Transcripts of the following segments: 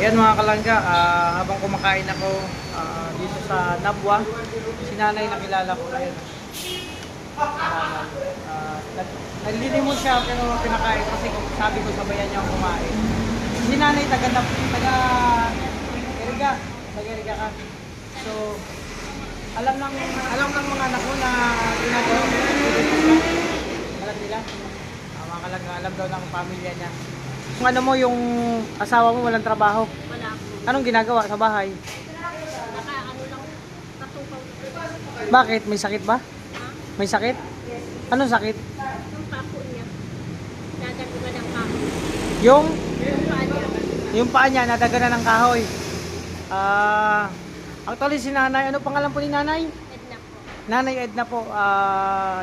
Ayan mga kalangga, habang kumakain ako dito sa Nabwa, si nanay nakilala ko. Ayan. Naglilimos siya pero pinakain kasi sabi ko sabayan niya ako kumain. Si nanay taga Eriga ka. So, alam ng mga anak ko na ginagawa ko. Alam nila. Mga kalangga, alam daw ng pamilya niya. Kung ano mo, yung asawa mo walang trabaho. Wala po. Anong ginagawa sa bahay? Ano lang, katupaw. Bakit? May sakit ba? Ha? May sakit? Anong sakit? Yung pako niya. Dadagugan ng pako. Yung? Yung paa niya. Yung paa niya, nadagana ng kahoy. Actually si nanay, ano pangalan po ni nanay? Edna po. Nanay Edna po,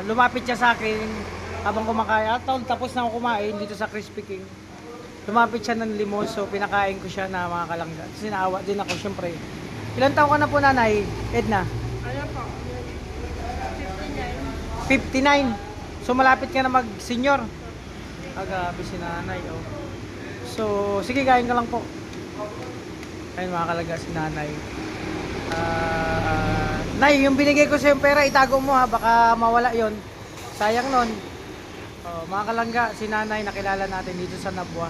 lumapit siya sa akin habang kumakain. Tapos na ako kumain dito sa Crispy King. Lumapit siya ng limos, so pinakain ko siya na mga kalangga. Kasi naawa din ako, syempre. Ilan taon ka na po nanay, Edna? Ano po? 59. So malapit ka na mag-senior. Agabi si nanay, oh. So, sige, kain ka lang po. Ayun mga kalangga, si nanay. Nay, yung binigay ko sa yung pera, itago mo ha, baka mawala yon. Sayang nun. Oh, mga kalangga, si nanay nakilala natin dito sa Nabwa.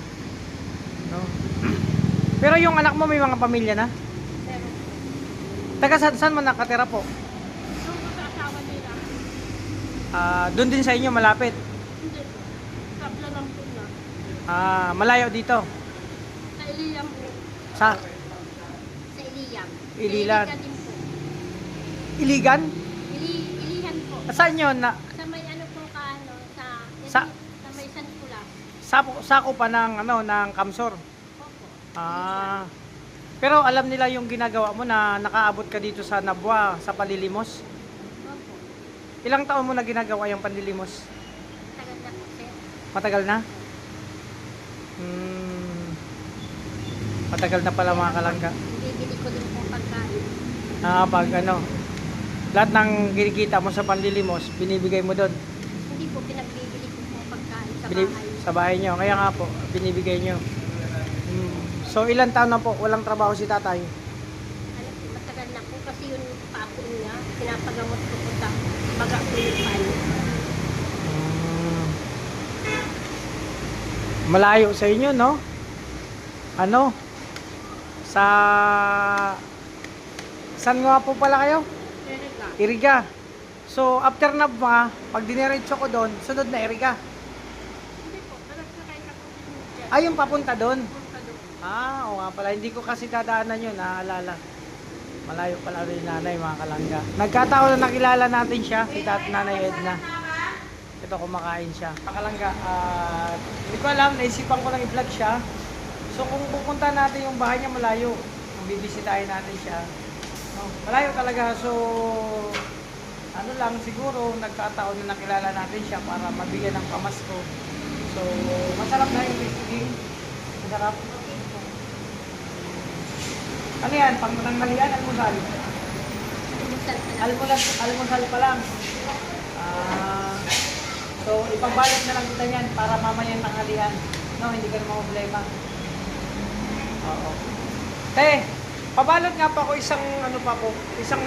No? Pero yung anak mo may mga pamilya na? Pero, Taga saan man nakatira po? doon po sa asawa nila. Doon din sa inyo, malapit. Hindi. Kabla lang po na. Malayo dito. Sa Iliyam po. Sa Sa Iliyam. Ililan. Sa Iligan din po. Iligan? Ilihan po. Saan yun? Sa may ano po kaano, Sa- sa may San Kulas. Sako pa ng, ng Kamsor. Opo. Pero alam nila yung ginagawa mo na nakaabot ka dito sa Nabwa, sa Panlilimos. Opo. Ilang taon mo na ginagawa yung Panlilimos? Tagal na po, sir. Matagal na? Matagal na pala mga kalangga. Bibili ko din po pagkain. Pag lahat ng kinikita mo sa Panlilimos, binibigay mo doon. Hindi po, pinagbibili ko po pagkain sa bahay. Sa bahay nyo. Kaya nga po, binibigay nyo. So ilang taon na po walang trabaho si tatay? Alam po, matagal na po kasi yung pako niya, pinapagamot ko po sa baga po yung paa niya. Malayo sa inyo, no? Ano? Saan nga po pala kayo? Erika. Iriga. So after Nabwa, pag diniretso ko doon, sunod na Iriga. Hindi po, nakasakay na po din dyan. Yung papunta doon. Punta doon. Oo nga pala. Hindi ko kasi dadaanan yun, naaalala. Malayo pala rin nanay, mga kalangga. Nagkataon na nakilala natin siya, si Nanay Edna. Ito, kumakain siya. Mga kalangga, hindi ko alam, naisipan ko lang i-vlog siya. So kung pupunta natin yung bahay niya malayo, kung bibisitahin natin siya, no, malayo talaga. So ano lang, siguro nagkataon na nakilala natin siya para mabigyan ng pamasko. So masarap na yung biscuit. Masarap. Ano yan? Pang tanghalian, almusal? Almusal pa lang. So ipagbalot na lang kita yan para mamaya yung tanghalian. No, hindi ka na problema. Oo. Te, pabalot nga pa ako isang isang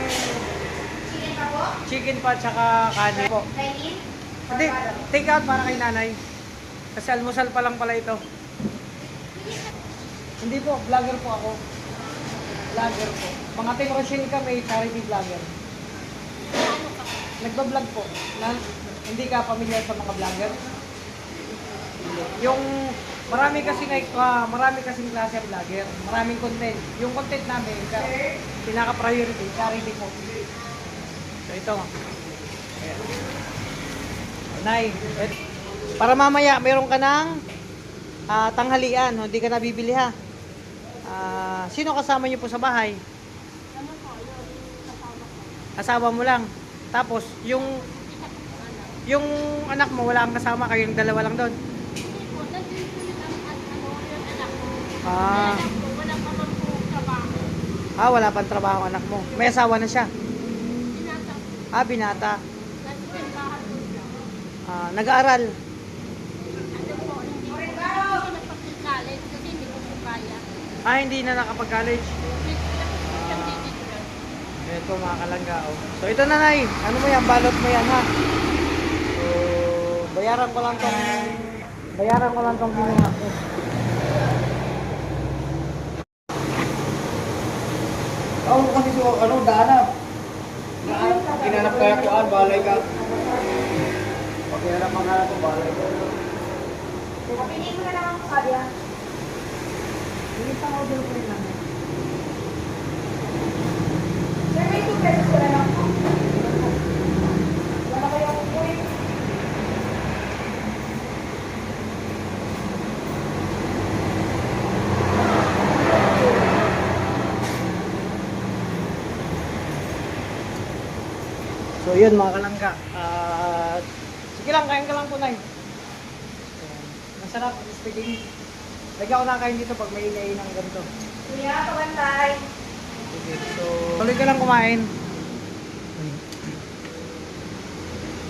Chicken pa po? chicken pa tsaka kanin po. Dine-in? Hindi, take out para kay nanay. Kasi almusal pa lang pala ito. Hindi po, vlogger po ako. Vlogger po. Mga Team Rochelle kami, charity vlogger. Ano ka po? Nagbablog po. Hindi ka pamilyar sa mga vlogger? Yung marami kasing klase ng vlogger, maraming content. Yung content namin, pinaka-priority, charity po. So ito. Ayan. Nay, para mamaya meron ka ng tanghalian, hindi ka nabibili ha. Sino kasama niyo po sa bahay? Ano po, yung kasama ko. Asawa mo lang. Tapos yung Isa po po anak. yung anak mo wala kang kasama, kayong dalawa lang doon. Hindi po, nandun po yung anak ko. Ah. Yung anak ko, wala pa man po trabaho. Wala pang trabaho ang anak mo. May asawa na siya. Binata po. Binata. Nandun lahat po siya. Nag-aaral. Ano po, hindi po. Hindi ko napag-college kasi hindi ko po kaya. Ah, hindi na nakapag-college. Siyang Ah. dito lang. Ito mga kalangga. Oh. So ito nanay, ano mo yan, balot mo yan ha. So bayaran ko lang tong kinuha ko. Ako kasi so, ano, daanap. Kinanap kaya ko, balay ka. Pag kinanap ang hanap ko, balay ka. Piliin mo na lang ako sabi ah. Hindi pa order ko rin namin. Sir, may 2 pesos ko na lang po. Wala kayo ako po eh. So yun mga kalangga. Sige lang, kain ka lang po nay. Masarap, speaking. Lagyan ko na kain dito pag may inain ng ganito. Kuya, pabantay. Sige, so tuloy ka lang kumain.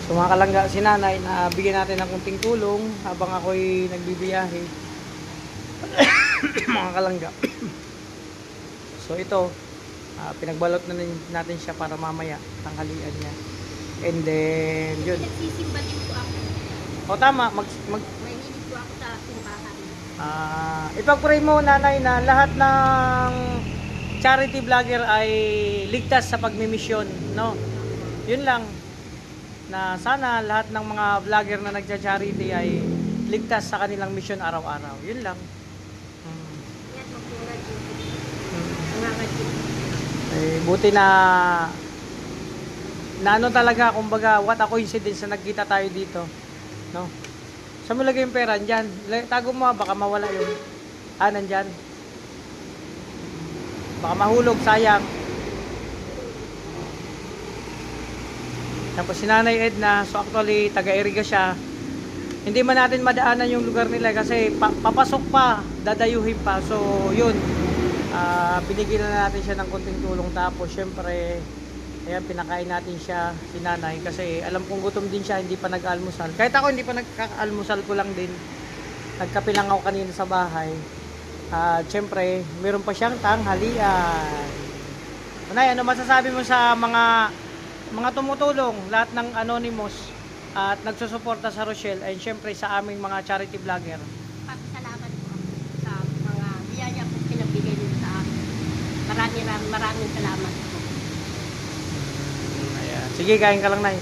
So mga kalangga, si nanay na bigyan natin ng kunting tulong habang ako'y nagbibiyahe. Mga kalangga. So ito, pinagbalot na natin siya para mamaya tanghalian niya. And then, yun. Nagsisimba din po ako. O tama, May hilig po ako sa simbahan. ipag-pray mo nanay na lahat ng charity vlogger ay ligtas sa pagmimisyon, no? Yun lang. Na sana lahat ng mga vlogger na nagcha-charity ay ligtas sa kanilang misyon araw-araw. Yun lang. Yan, magpunga din. Mm. Nangangatin. Buti na ano talaga, kumbaga, what a coincidence na nagkita tayo dito, no? Saan mo lagay yung pera? Diyan. Tago mo, baka mawala yun. Nandyan. Baka mahulog, sayang. Tapos si Nanay Edna, so actually, taga-Iriga siya. Hindi man natin madaanan yung lugar nila kasi papasok pa, dadayuhin pa. So, yun. Binigyan na natin siya ng konting tulong. Tapos, syempre, ayan, pinakain natin siya, si nanay, kasi alam kong gutom din siya, hindi pa nag-almusal. Kahit ako, hindi pa nagka-almusal ko lang din. Nagkape lang ako kanina sa bahay. Syempre, meron pa siyang tanghalian. Nay, ano masasabi mo sa mga tumutulong, lahat ng anonymous at nagsusuporta sa Rochelle, and syempre sa aming mga charity vlogger? Papasalamat po ako sa mga biyaya po pinabigay niyo sa akin. Maraming salamat po. Ayan. Sige, kain ka lang, Nay.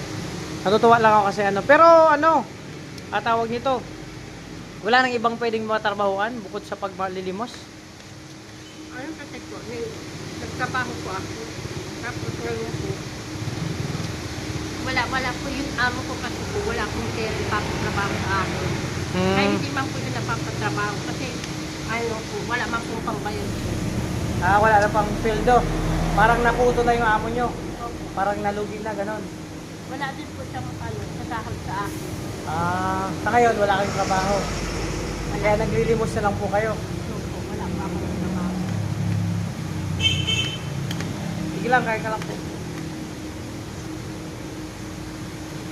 Natutuwa lang ako kasi pero tawag nito, wala nang ibang pwedeng matrabahuan bukod sa paglilimos. Anong kasi po, nagtrabaho po ako. Tapos ngayon po, wala po yung amo ko kasi po, wala akong papatrabaho sa akin. Kaya hindi man po yun napapatrabaho kasi wala man po pambayad po. Wala na pang pildo. Parang naputo na yung amo nyo. Opo. Parang nalugi na, ganon. Wala din po siyang nasahal sa akin. Sa ngayon, wala kayong trabaho. Kaya naglilimos na lang po kayo. Opo, wala pa akong trabaho. Sige lang, kain ka lang po.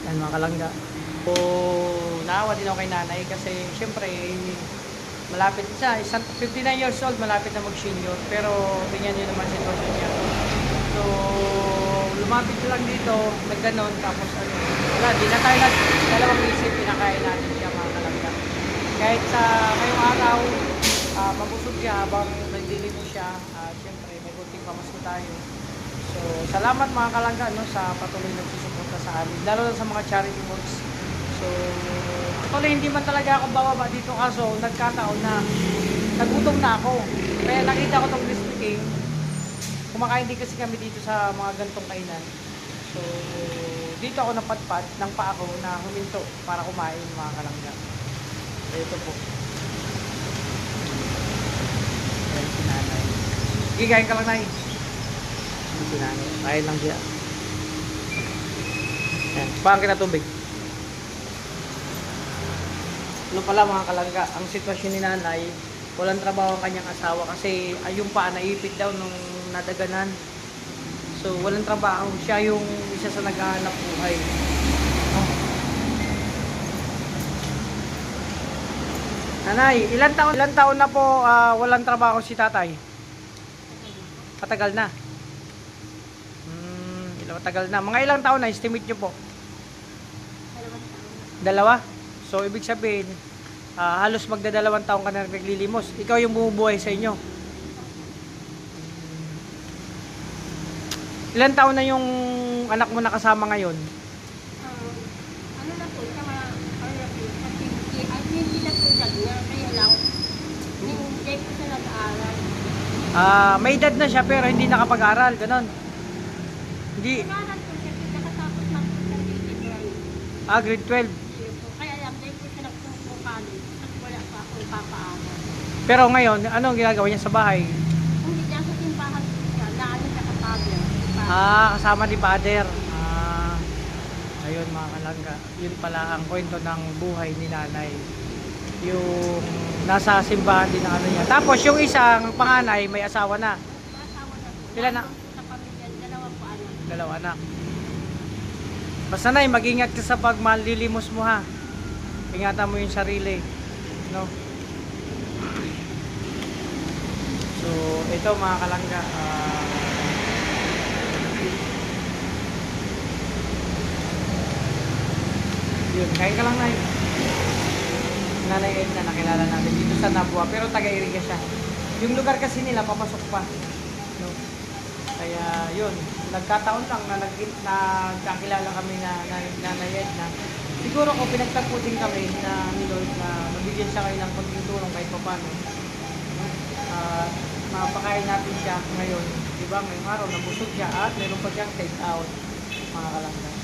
Yan mga kalangga. So, naawa din ako kay nanay kasi syempre, malapit siya. 59 years old, malapit na mag-senior. Pero, tingnan nyo naman sitwasyon niya. So, lumapit lang dito, nagganon, tapos wala, di na tayo dalawang isip, pinakain natin siya mga kalangga. Kahit sa ngayong araw, mabusog siya habang nagdili mo siya, syempre may kunting pamasko tayo. So, salamat mga kalangga sa patuloy na susuporta sa amin, lalo na sa mga charity works. So, actually hindi man talaga ako bababa dito kaso nagkataon na nagutom na ako. Kaya nakita ko tong Crispy King. Kumakain din kasi kami dito sa mga gantong kainan. So, dito ako napadpad ng paa ko na huminto para kumain mga kalangga. So, ito po. Ayan si nanay. Sige, kain ka lang, Nay. Si nanay. Kain lang siya. Ayan. Pangkin na tubig. Ano pala mga kalangga, ang sitwasyon ni nanay, walang trabaho ang kanyang asawa kasi yung paa naipit daw nung nadaganan. So, walang trabaho. Siya yung isa sa naghahanap buhay. Nanay, ilan taon na po walang trabaho si tatay? Patagal na. Matagal na. Mga ilang taon na estimate nyo po? 2? So ibig sabihin, halos magdadalawang taon ka na naglilimos. Ikaw yung bumubuhay sa inyo. Ilan taon na yung anak mo nakasama ngayon? Ano na po, sama, ano na po, kasi hindi na po niya, kaya lang, hindi po siya nag-aaral. May edad na siya pero hindi nakapag-aral, ganon. Hindi, Nag-aaral po siya, nakatapos lang po siya dito grade. grade 12. Kaya lang, hindi po siya nagpupukali, kasi wala pa ako ipapaaral. Pero ngayon, anong ginagawa niya sa bahay? Hindi niya sa simbahan po siya, lalo siya kapagya. Kasama ni father. Ayun mga kalangga, yun pala ang kwento ng buhay ni nanay. Yung nasa simbahan din ng ano niya. Tapos yung isang panganay may asawa na. Asawa na po. Ilan na? Sa pamilya, 2 po anak. 2 anak. Basta nay, mag-ingat ka sa pagmalilimos mo ha. Ingatan mo yung sarili. No? So, ito mga kalangga. Yun, kain ka lang nay. Nanay Edna, nakilala natin dito sa Nabua, pero taga-Iriga siya. Yung lugar kasi nila, papasok pa. No? Kaya yun, nagkataon lang na nagkakilala kami na Nanay Edna. Siguro kung pinagtagpo din kami na ni Lord na mabigyan siya kayo ng konting tulong kahit pa paano. Mapakain natin siya ngayon. Diba, ngayong araw, nabusog siya at meron pa siyang take out, mga kalangga.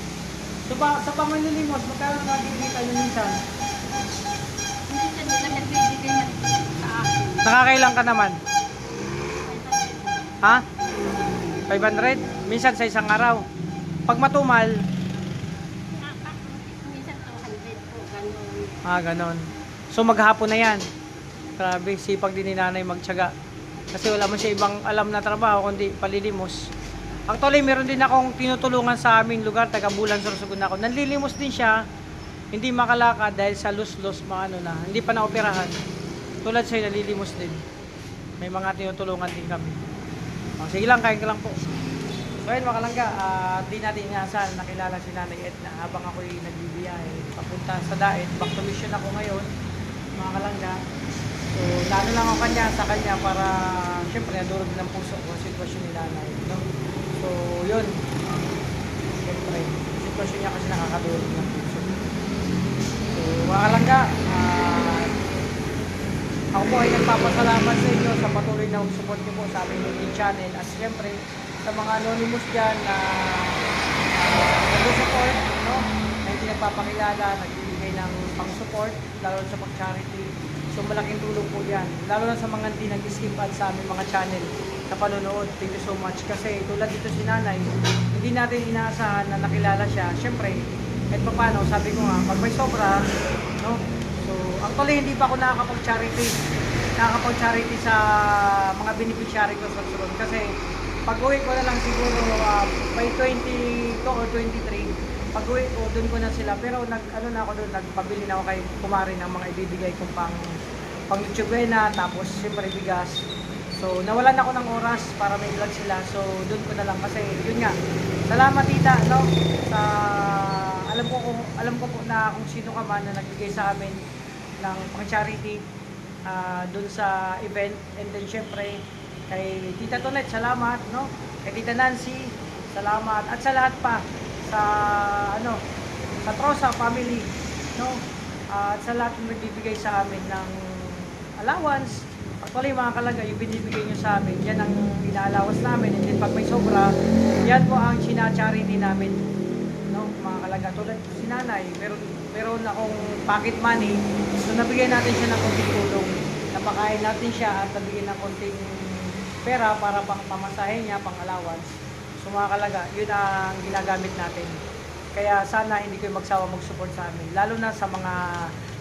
So sa pamanilimos, magkano nakikita nyo minsan? Hindi siya nila nagbibigay ng sa akin. Nakakailang ka naman? Ha? 500? Minsan sa isang araw. Pag matumal, Minsan 200 po, gano'n. ganon. So maghapon na yan. Grabe, sipag din ni nanay magtiyaga. Kasi wala man siya ibang alam na trabaho, kundi palilimos. Actually, meron din akong tinutulungan sa aming lugar, taga Bulan, Sorsogon ako. Nanlilimos din siya, hindi makalakad dahil sa lus-lus, hindi pa naoperahan. Tulad sa'yo, nalilimos din. May mga tinutulungan din kami. Sige lang, kain ka lang po. So ayun mga kalangga, di natin inaasahan, nakilala si Nanay Edna habang ako'y nagbibiyahe. Papunta sa Daet, back to mission ako ngayon, mga kalangga. So lalo lang ako sa kanya para syempre nadurog din ng puso ko ang sitwasyon ni Nanay. No? So yun, syempre, sitwasyon niya kasi nakakadurog ng puso. So mga kalangga, ako po ay nagpapasalamat sa inyo sa patuloy na support niyo po sa aming YouTube channel at syempre sa mga anonymous dyan na nag-support, no? Na hindi nagpapakilala, nagbibigay ng pang-support, lalo sa pag-charity. So malaking tulong po yan. Lalo na sa mga hindi nag-skip ad sa aming mga channel na panonood. Thank you so much. Kasi tulad dito si Nanay, hindi natin inaasahan na nakilala siya. Syempre, kahit pa paano, sabi ko nga, pag may sobra, no? So, actually, hindi pa ako nakakapag-charity sa mga beneficiary ko sa sunod. Kasi, pag-uwi ko na lang siguro by 22 or 23, pag-uwi ko, doon ko na sila. Pero, nagpabili na ako kay kumari ng mga ibibigay kong pang lechugena, tapos siyempre bigas. So, nawalan ako ng oras para may vlog sila. So, doon ko na lang kasi, yun nga. Salamat tita, no? Alam ko po na kung sino ka man na nagbigay sa amin ng pang-charity doon sa event. And then syempre kay Tita Tonet, salamat, no? Kay Tita Nancy, salamat. At sa lahat pa sa Trosa family, no? At sa lahat ng nagbibigay sa amin ng allowance. Actually mga kalangga, yung binibigay nyo sa amin, yan ang ina-allowance namin. And then pag may sobra, yan po ang sina-charity namin, no? Mga kalangga, tulad si Nanay, meron akong pocket money, so nabigyan natin siya ng konting tulong, napakain natin siya at nabigyan ng konting pera para pang pamasahe niya, pang allowance. So mga kalangga, yun ang ginagamit natin. Kaya sana hindi kayo magsawa mag-support sa amin, lalo na sa mga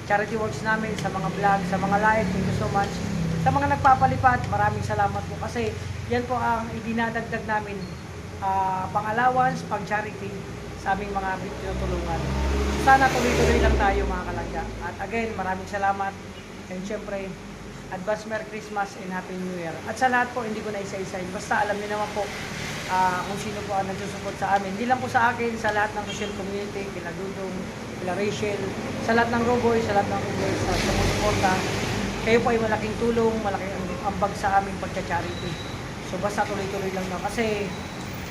charity works namin, sa mga vlog, sa mga live. Thank you so much. Sa mga nagpapalipad, maraming salamat po kasi yan po ang idinadagdag namin, pang allowance, pang charity sa aming mga tinutulungan. Sana tuloy-tuloy lang tayo mga kalangga. At again, maraming salamat. And syempre, advance Merry Christmas and Happy New Year. At sa lahat po, hindi ko na isa-isahin. Basta alam niyo naman po kung sino po ang nagsusupport sa amin. Hindi lang po sa akin, sa lahat ng social community, kila Dudong, kila Rachel, sa lahat ng Roboy, sa lahat ng Ubers, sa sumusuporta. Kayo po ay malaking tulong, malaking ambag sa aming pagcha-charity. So basta tuloy-tuloy lang na kasi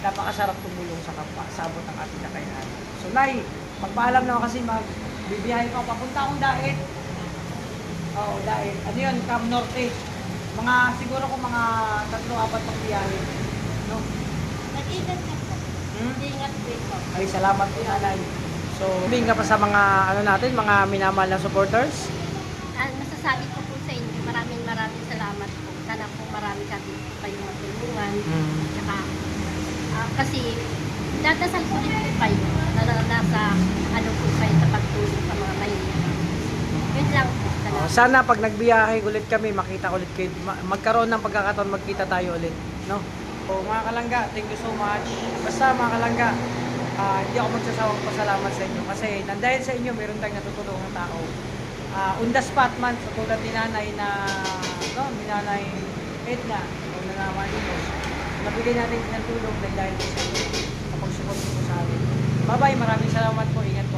napakasarap tumulong sa kapwa, sa abot ng ating kakayahan. So Nay, magpaalam na ako kasi magbibiyahe pa. Papunta akong Daet. Oo, Daet. Ano yun? Cam Norte. Siguro kung mga 3-4 pang biyahe. No? Nag-ingat ka po. Ingat po. Ay, salamat po Nanay. So, sabihin ka pa sa mga mga minamahal na supporters. Masasabi ko po sa inyo, maraming salamat po. Sana po marami kami kayong matulungan. Tsaka, kasi dadasal ko din po kayo na nasa po kayo sa pagtulong sa mga mahihirap. Yun lang po. Salamat. Sana pag nagbiyahe ulit kami, makita ulit kayo. Magkaroon ng pagkakataon, magkita tayo ulit. No? So, mga kalangga, thank you so much. Basta mga kalangga, hindi ako magsasawang pasalamat sa inyo. Kasi dahil sa inyo, meron tayong natutulungan tao. On the spot man, sa tulad ni Nanay ni Nanay Edna, o na naman dito. Nabigay natin ng tulong dahil sa inyo, kapag support po sa amin. Bye-bye, maraming salamat po. Ingat po.